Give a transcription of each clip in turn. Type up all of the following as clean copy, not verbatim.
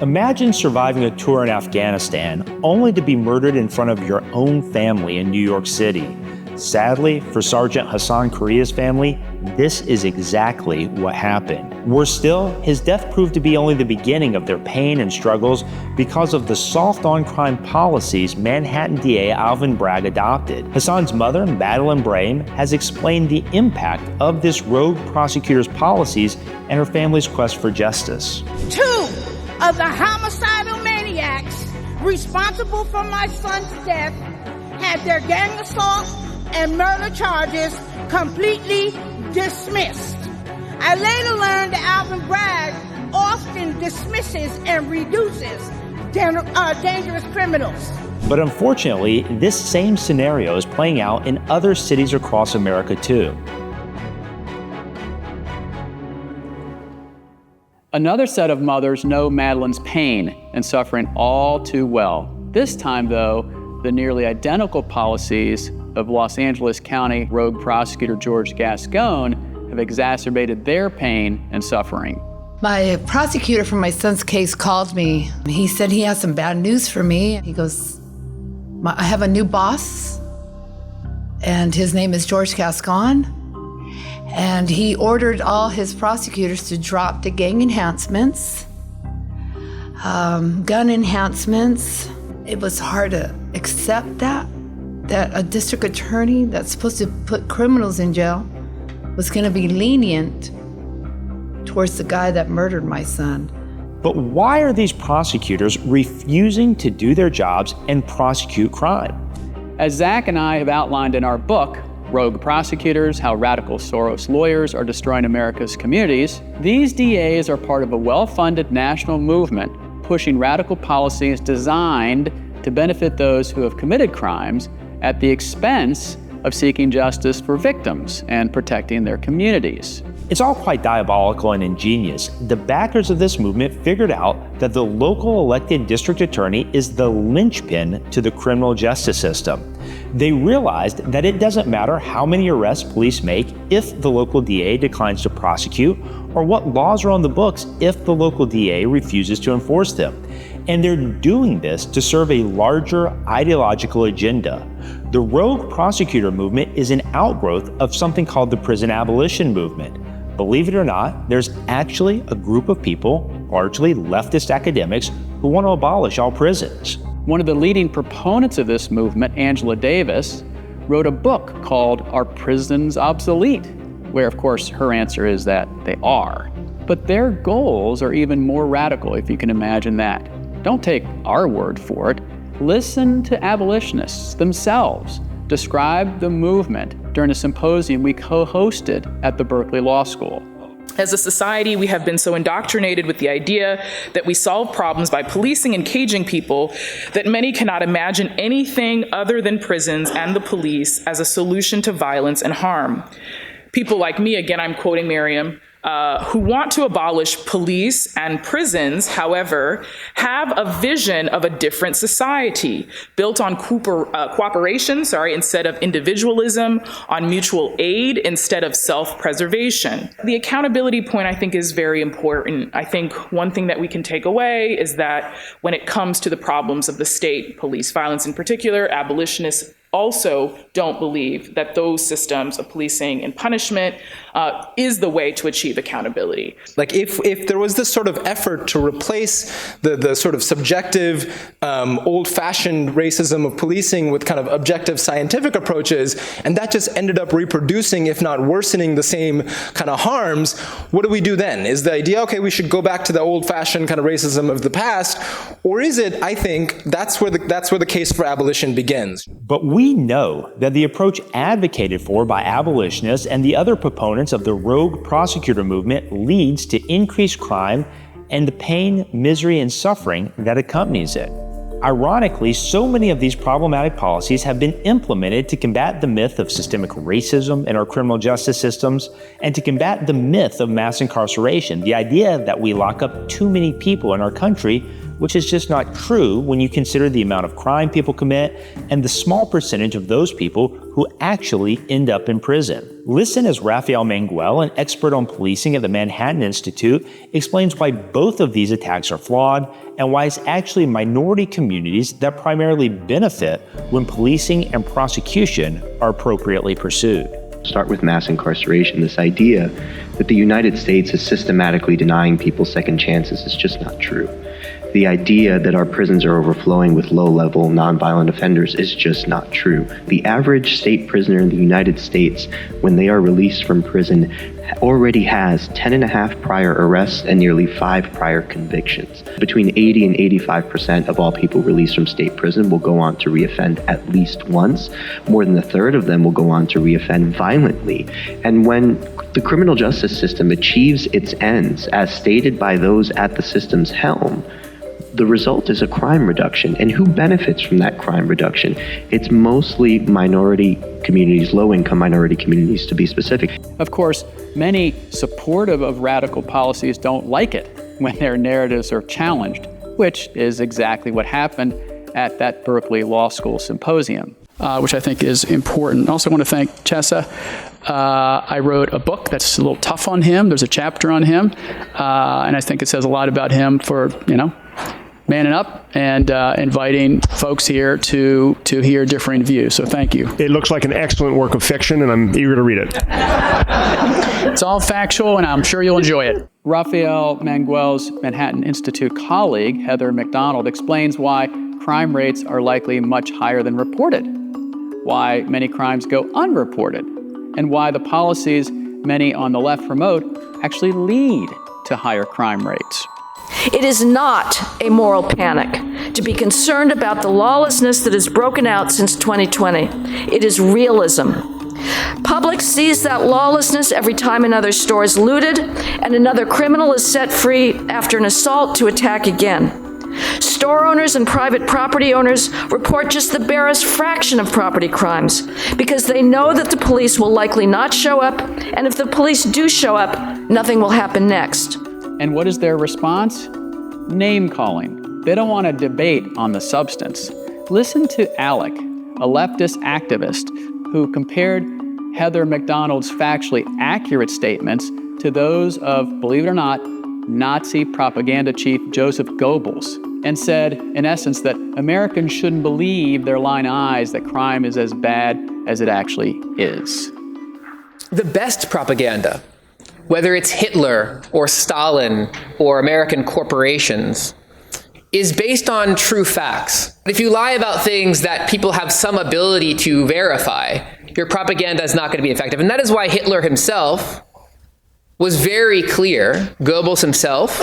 Imagine surviving a tour in Afghanistan only to be murdered in front of your own family in New York City. Sadly, for Sergeant Hassan Korea's family, this is exactly what happened. Worse still, his death proved to be only the beginning of their pain and struggles because of the soft on-crime policies Manhattan DA Alvin Bragg adopted. Hassan's mother, Madeleine Brame, has explained the impact of this rogue prosecutor's policies and her family's quest for justice. 2 of the homicidal maniacs responsible for my son's death had their gang assault and murder charges completely dismissed. I later learned that Alvin Bragg often dismisses and reduces dangerous criminals. But unfortunately, this same scenario is playing out in other cities across America too. Another set of mothers know Madeleine's pain and suffering all too well. This time, though, the nearly identical policies of Los Angeles County rogue prosecutor George Gascon have exacerbated their pain and suffering. My prosecutor for my son's case called me. He said he has some bad news for me. He goes, I have a new boss, and his name is George Gascon, and he ordered all his prosecutors to drop the gang enhancements, gun enhancements. It was hard to accept that a district attorney that's supposed to put criminals in jail was going to be lenient towards the guy that murdered my son. But why are these prosecutors refusing to do their jobs and prosecute crime? As Zach and I have outlined in our book, Rogue Prosecutors, How Radical Soros Lawyers Are Destroying America's Communities, these DAs are part of a well-funded national movement pushing radical policies designed to benefit those who have committed crimes at the expense of seeking justice for victims and protecting their communities. It's all quite diabolical and ingenious. The backers of this movement figured out that the local elected district attorney is the linchpin to the criminal justice system. They realized that it doesn't matter how many arrests police make if the local DA declines to prosecute, or what laws are on the books if the local DA refuses to enforce them. And they're doing this to serve a larger ideological agenda. The rogue prosecutor movement is an outgrowth of something called the prison abolition movement. Believe it or not, there's actually a group of people, largely leftist academics, who want to abolish all prisons. One of the leading proponents of this movement, Angela Davis, wrote a book called Are Prisons Obsolete? Where, of course, her answer is that they are. But their goals are even more radical, if you can imagine that. Don't take our word for it. Listen to abolitionists themselves describe the movement during a symposium we co-hosted at the Berkeley Law School. As a society, we have been so indoctrinated with the idea that we solve problems by policing and caging people that many cannot imagine anything other than prisons and the police as a solution to violence and harm. People like me, again, I'm quoting Miriam, who want to abolish police and prisons, however, have a vision of a different society built on cooperation, instead of individualism, on mutual aid instead of self-preservation. The accountability point, I think, is very important. I think one thing that we can take away is that when it comes to the problems of the state, police violence in particular, abolitionists also don't believe that those systems of policing and punishment is the way to achieve accountability. Like if there was this sort of effort to replace the sort of subjective, old-fashioned racism of policing with kind of objective scientific approaches, and that just ended up reproducing, if not worsening, the same kind of harms, what do we do then? Is the idea, okay, we should go back to the old-fashioned kind of racism of the past, or is it, I think, that's where the case for abolition begins. But we know that the approach advocated for by abolitionists and the other proponents of the rogue prosecutor movement leads to increased crime and the pain, misery, and suffering that accompanies it. Ironically, so many of these problematic policies have been implemented to combat the myth of systemic racism in our criminal justice systems and to combat the myth of mass incarceration, the idea that we lock up too many people in our country which is just not true when you consider the amount of crime people commit and the small percentage of those people who actually end up in prison. Listen as Rafael Manguel, an expert on policing at the Manhattan Institute, explains why both of these attacks are flawed and why it's actually minority communities that primarily benefit when policing and prosecution are appropriately pursued. Start with mass incarceration. This idea that the United States is systematically denying people second chances is just not true. The idea that our prisons are overflowing with low-level, nonviolent offenders is just not true. The average state prisoner in the United States, when they are released from prison, already has 10.5 prior arrests and nearly 5 prior convictions. Between 80 and 85% of all people released from state prison will go on to reoffend at least once. More than a third of them will go on to reoffend violently. And when the criminal justice system achieves its ends, as stated by those at the system's helm, the result is a crime reduction. And who benefits from that crime reduction? It's mostly minority communities, low-income minority communities to be specific. Of course, many supportive of radical policies don't like it when their narratives are challenged, which is exactly what happened at that Berkeley Law School symposium. Which I think is important. I also want to thank Chesa. I wrote a book that's a little tough on him. There's a chapter on him, and I think it says a lot about him for, manning up and inviting folks here to hear differing views. So thank you. It looks like an excellent work of fiction, and I'm eager to read it. It's all factual, and I'm sure you'll enjoy it. Rafael Manguel's Manhattan Institute colleague, Heather McDonald, explains why crime rates are likely much higher than reported, why many crimes go unreported, and why the policies many on the left promote actually lead to higher crime rates. It is not a moral panic to be concerned about the lawlessness that has broken out since 2020. It is realism. Public sees that lawlessness every time another store is looted and another criminal is set free after an assault to attack again. Store owners and private property owners report just the barest fraction of property crimes because they know that the police will likely not show up, and if the police do show up, nothing will happen next. And what is their response? Name-calling. They don't want to debate on the substance. Listen to Alec, a leftist activist who compared Heather McDonald's factually accurate statements to those of, believe it or not, Nazi propaganda chief Joseph Goebbels, and said, in essence, that Americans shouldn't believe their lying eyes that crime is as bad as it actually is. The best propaganda, whether it's Hitler or Stalin or American corporations, is based on true facts. If you lie about things that people have some ability to verify, your propaganda is not going to be effective. And that is why Hitler himself was very clear, Goebbels himself,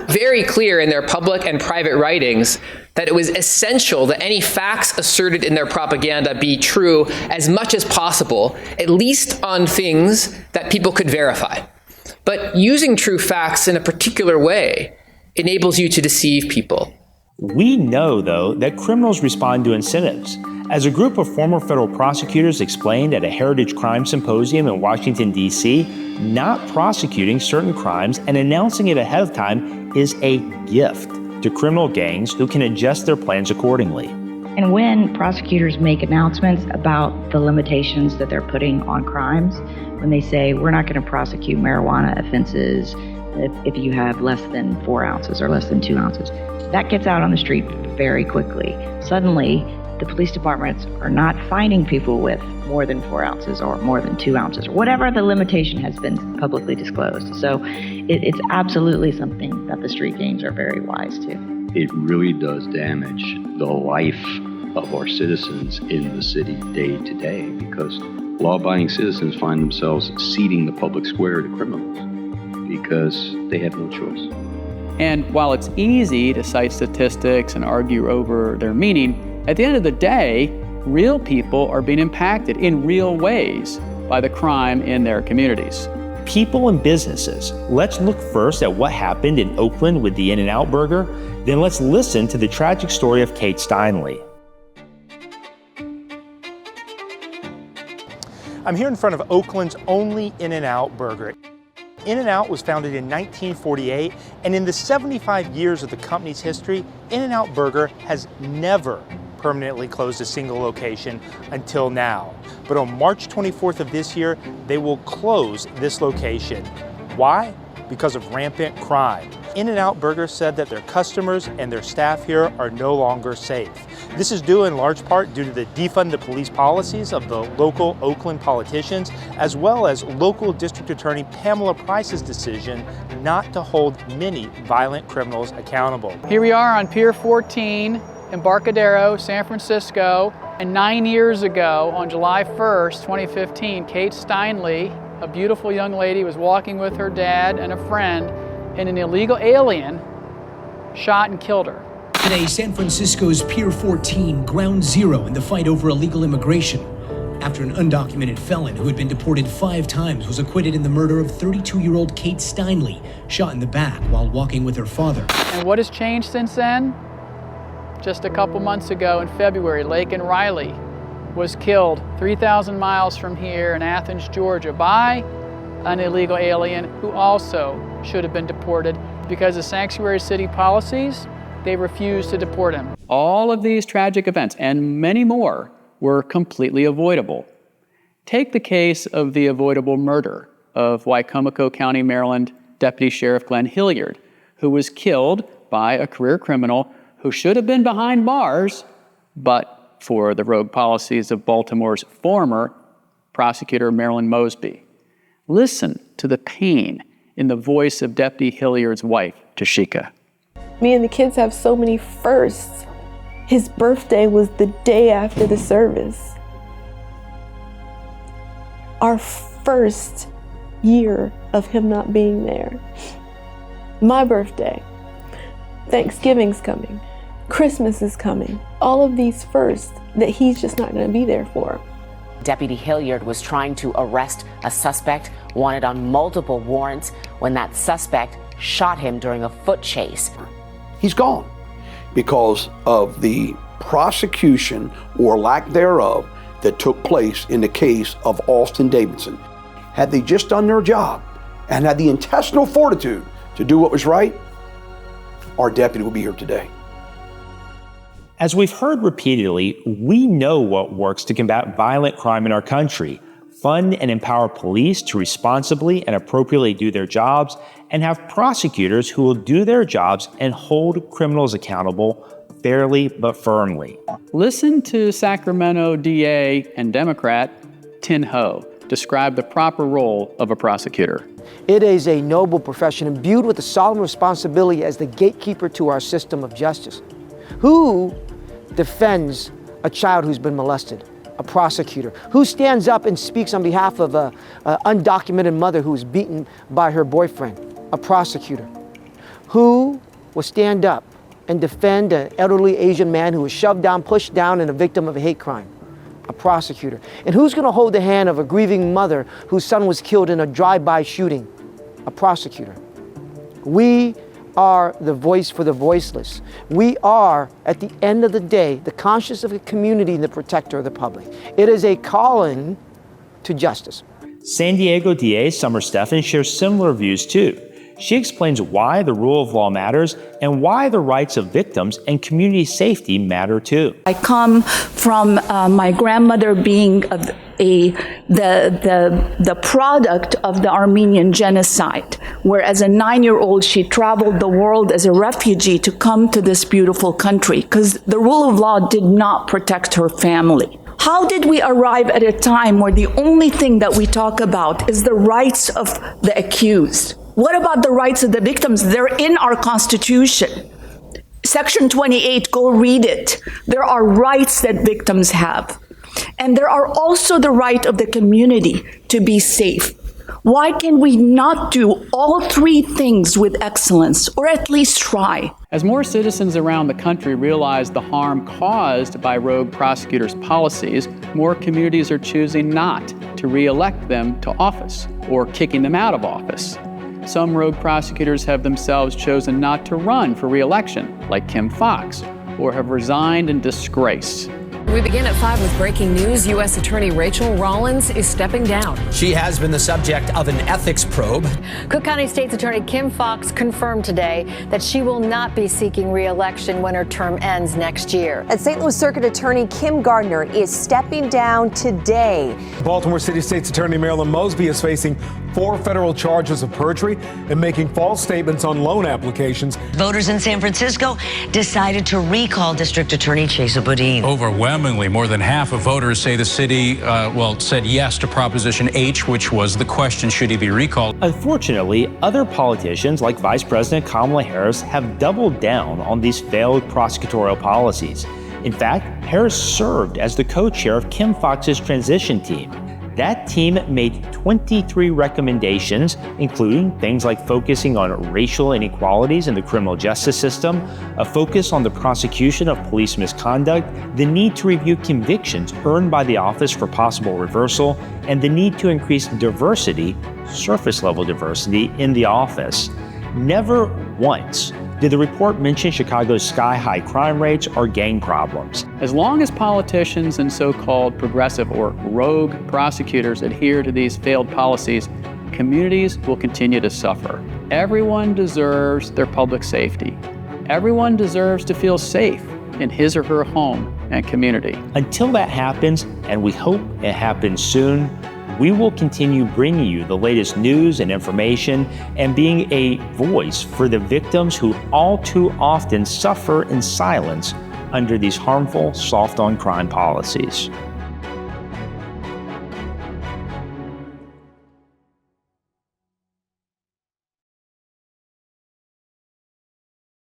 very clear in their public and private writings that it was essential that any facts asserted in their propaganda be true as much as possible, at least on things that people could verify. But using true facts in a particular way enables you to deceive people. We know, though, that criminals respond to incentives. As a group of former federal prosecutors explained at a heritage crime symposium in Washington, D.C., not prosecuting certain crimes and announcing it ahead of time is a gift to criminal gangs who can adjust their plans accordingly. And when prosecutors make announcements about the limitations that they're putting on crimes, when they say, we're not going to prosecute marijuana offenses if you have less than 4 ounces or less than 2 ounces, that gets out on the street very quickly. Suddenly, the police departments are not finding people with more than 4 ounces or more than 2 ounces, or whatever the limitation has been publicly disclosed. So it's absolutely something that the street gangs are very wise to. It really does damage the life of our citizens in the city day to day, because law-abiding citizens find themselves ceding the public square to criminals because they have no choice. And while it's easy to cite statistics and argue over their meaning, at the end of the day, real people are being impacted in real ways by the crime in their communities. People and businesses. Let's look first at what happened in Oakland with the In-N-Out Burger, then let's listen to the tragic story of Kate Steinle. I'm here in front of Oakland's only In-N-Out Burger. In-N-Out was founded in 1948, and in the 75 years of the company's history, In-N-Out Burger has never permanently closed a single location until now. But on March 24th of this year, they will close this location. Why? Because of rampant crime. In-N-Out Burger said that their customers and their staff here are no longer safe. This is due in large part due to the defund the police policies of the local Oakland politicians, as well as local District Attorney Pamela Price's decision not to hold many violent criminals accountable. Here we are on Pier 14, Embarcadero, San Francisco, and 9 years ago, on July 1st, 2015, Kate Steinle, a beautiful young lady, was walking with her dad and a friend, and an illegal alien shot and killed her. Today, San Francisco's Pier 14, ground zero in the fight over illegal immigration, after an undocumented felon who had been deported 5 times was acquitted in the murder of 32-year-old Kate Steinle, shot in the back while walking with her father. And what has changed since then? Just a couple months ago in February, Laken Riley was killed 3,000 miles from here in Athens, Georgia, by an illegal alien who also should have been deported because of sanctuary city policies. They refused to deport him. All of these tragic events, and many more, were completely avoidable. Take the case of the avoidable murder of Wicomico County, Maryland Deputy Sheriff Glenn Hilliard, who was killed by a career criminal who should have been behind bars, but for the rogue policies of Baltimore's former prosecutor, Marilyn Mosby. Listen to the pain in the voice of Deputy Hilliard's wife, Tashika. Me and the kids have so many firsts. His birthday was the day after the service. Our first year of him not being there. My birthday. Thanksgiving's coming. Christmas is coming. All of these firsts that he's just not going to be there for. Deputy Hilliard was trying to arrest a suspect wanted on multiple warrants when that suspect shot him during a foot chase. He's gone because of the prosecution or lack thereof that took place in the case of Alston Davidson. Had they just done their job and had the intestinal fortitude to do what was right, our deputy would be here today. As we've heard repeatedly, we know what works to combat violent crime in our country. Fund and empower police to responsibly and appropriately do their jobs, and have prosecutors who will do their jobs and hold criminals accountable fairly but firmly. Listen to Sacramento DA and Democrat Tin Ho describe the proper role of a prosecutor. It is a noble profession imbued with a solemn responsibility as the gatekeeper to our system of justice. Who defends a child who's been molested? A prosecutor. Who stands up and speaks on behalf of an undocumented mother who was beaten by her boyfriend? A prosecutor. Who will stand up and defend an elderly Asian man who was shoved down, pushed down, and a victim of a hate crime? A prosecutor. And who's going to hold the hand of a grieving mother whose son was killed in a drive-by shooting? A prosecutor. We are the voice for the voiceless. We are, at the end of the day, the conscience of the community and the protector of the public. It is a calling to justice. San Diego DA Summer Stephan shares similar views too. She explains why the rule of law matters and why the rights of victims and community safety matter too. I come from my grandmother being the product of the Armenian genocide, where as a 9-year-old she traveled the world as a refugee to come to this beautiful country because the rule of law did not protect her family. How did we arrive at a time where the only thing that we talk about is the rights of the accused? What about the rights of the victims? They're in our Constitution. Section 28, go read it. There are rights that victims have. And there are also the right of the community to be safe. Why can we not do all three things with excellence, or at least try? As more citizens around the country realize the harm caused by rogue prosecutors' policies, more communities are choosing not to re-elect them to office or kicking them out of office. Some rogue prosecutors have themselves chosen not to run for re-election, like Kim Foxx, or have resigned in disgrace. We begin at 5 with breaking news. U.S. Attorney Rachel Rollins is stepping down. She has been the subject of an ethics probe. Cook County State's Attorney Kim Foxx confirmed today that she will not be seeking re-election when her term ends next year. And St. Louis Circuit Attorney Kim Gardner is stepping down today. Baltimore City State's Attorney Marilyn Mosby is facing 4 federal charges of perjury and making false statements on loan applications. Voters in San Francisco decided to recall District Attorney Chesa Boudin. Overwhelmingly, more than half of voters say the city, said yes to Proposition H, which was the question, should he be recalled? Unfortunately, other politicians like Vice President Kamala Harris have doubled down on these failed prosecutorial policies. In fact, Harris served as the co-chair of Kim Foxx's transition team. That team made 23 recommendations, including things like focusing on racial inequalities in the criminal justice system, a focus on the prosecution of police misconduct, the need to review convictions earned by the office for possible reversal, and the need to increase diversity, surface-level diversity, in the office. Never once did the report mention Chicago's sky-high crime rates or gang problems. As long as politicians and so-called progressive or rogue prosecutors adhere to these failed policies, communities will continue to suffer. Everyone deserves their public safety. Everyone deserves to feel safe in his or her home and community. Until that happens, and we hope it happens soon, we will continue bringing you the latest news and information and being a voice for the victims who all too often suffer in silence under these harmful soft-on-crime policies.